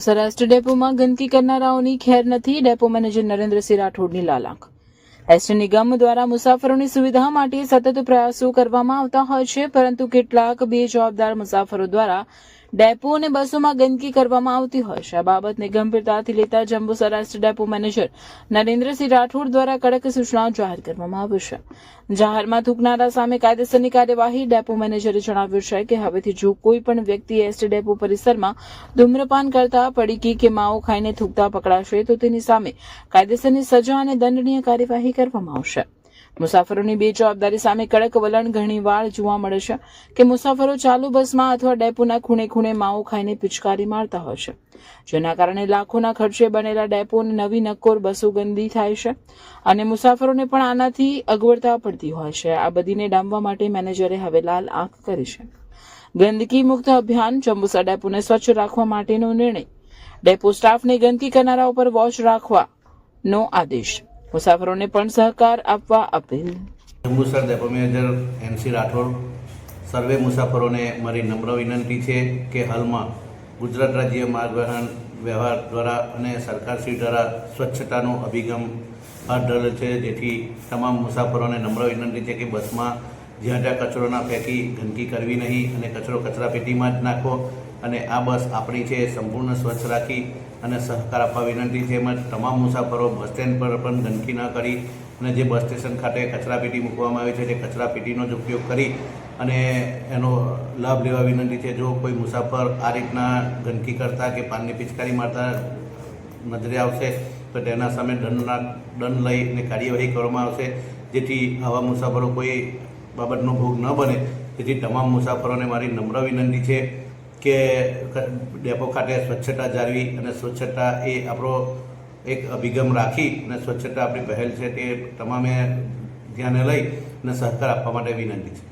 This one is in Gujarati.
સૌરાષ્ટ્ર ડેપોમાં ગંદકી કરનારાઓની ખેર નથી. ડેપો મેનેજર નરેન્દ્રસિંહ રાઠોડની લાલાંક. એસટી નિગમ દ્વારા મુસાફરોની સુવિધા માટે સતત પ્રયાસો કરવામાં આવતા હોય છે, પરંતુ કેટલાક બેજવાબદાર મુસાફરો દ્વારા ડેપો અને બસોમાં ગંદકી કરવામાં આવતી હોય છે. આ બાબતને ગંભીરતાથી લેતા જમ્મુ સૌરાષ્ટ્ર ડેપો મેનેજર નરેન્દ્રસિંહ રાઠોડ દ્વારા કડક સૂચનાઓ જાહેર કરવામાં આવી છે. જાહેરમાં થૂકનારા સામે કાયદેસરની કાર્યવાહી. ડેપો મેનેજરે જણાવ્યું છે કે હવેથી જો કોઈ પણ વ્યક્તિ એસટી ડેપો પરિસરમાં ધૂમ્રપાન કરતા, પડીકી કે માવો ખાઈને થૂકતા પકડાશે તો તેની સામે કાયદેસરની સજા અને દંડનીય કાર્યવાહી કરવામાં આવશે. મુસાફરોની બેજવાબદારી સામે કડક વલણ ઘણીવાર જોવા મળે છે કે મુસાફરો ચાલુ બસમાં અથવા ડેપોના ખૂણે ખૂણે માવો ખાઈને પિચકારી મારતા હોય છે, જેના કારણે લાખોના ખર્ચે બનેલા ડેપો અને નવી નક્કોર બસો ગંદી થાય છે અને મુસાફરોને પણ આનાથી અગવડતા પડતી હોય છે. આ બધીને ડામવા માટે મેનેજરે હવે લાલ આંખ કરી છે. ગંદકી મુક્ત અભિયાન. જંબુસર ડેપોને સ્વચ્છ રાખવા માટેનો નિર્ણય. ડેપો સ્ટાફને ગંદકી કરનારા ઉપર વોચ રાખવાનો આદેશ. મુસાફરોને પણ સહકાર આપવા અપીલ. Jambusar depot manager NC Rathod. સર્વે મુસાફરોને મારી નમ્ર વિનંતી છે કે હાલમાં ગુજરાત રાજ્ય માર્ગ વાહન વ્યવહાર દ્વારા અને સરકારશ્રી દ્વારા સ્વચ્છતાનો અભિગમ હાથ ધરેલ છે, જેથી તમામ મુસાફરોને નમ્ર વિનંતી છે કે બસમાં જ્યાં ત્યાં કચરો ના ફેંકી ગંદકી કરવી નહીં અને કચરો કચરાપેટીમાં જ નાખો અને આ બસ આપણી છે સંપૂર્ણ સ્વચ્છ રાખી અને સહકાર આપવા વિનંતી છે. એમાં તમામ મુસાફરો બસ સ્ટેન્ડ પર પણ ગંદકી ન કરી અને જે બસ સ્ટેશન ખાતે કચરાપેટી મૂકવામાં આવી છે તે કચરાપેટીનો જ ઉપયોગ કરી અને એનો લાભ લેવા વિનંતી છે. જો કોઈ મુસાફર આ રીતના ગંદકી કરતા કે પાનની પિચકારી મારતા નજરે આવશે તો તેના સામે દંડ લઈને કાર્યવાહી કરવામાં આવશે, જેથી આવા મુસાફરો કોઈ બાબતનો ભોગ ન બને. તેથી તમામ મુસાફરોને મારી નમ્ર વિનંતી છે કે ડેપો ખાતે સ્વચ્છતા જાળવી અને સ્વચ્છતા એ આપણો એક અભિગમ રાખી અને સ્વચ્છતા આપણી પહેલ છે તે તમામે ધ્યાને લઈ અને સહકાર આપવા માટે વિનંતી છે.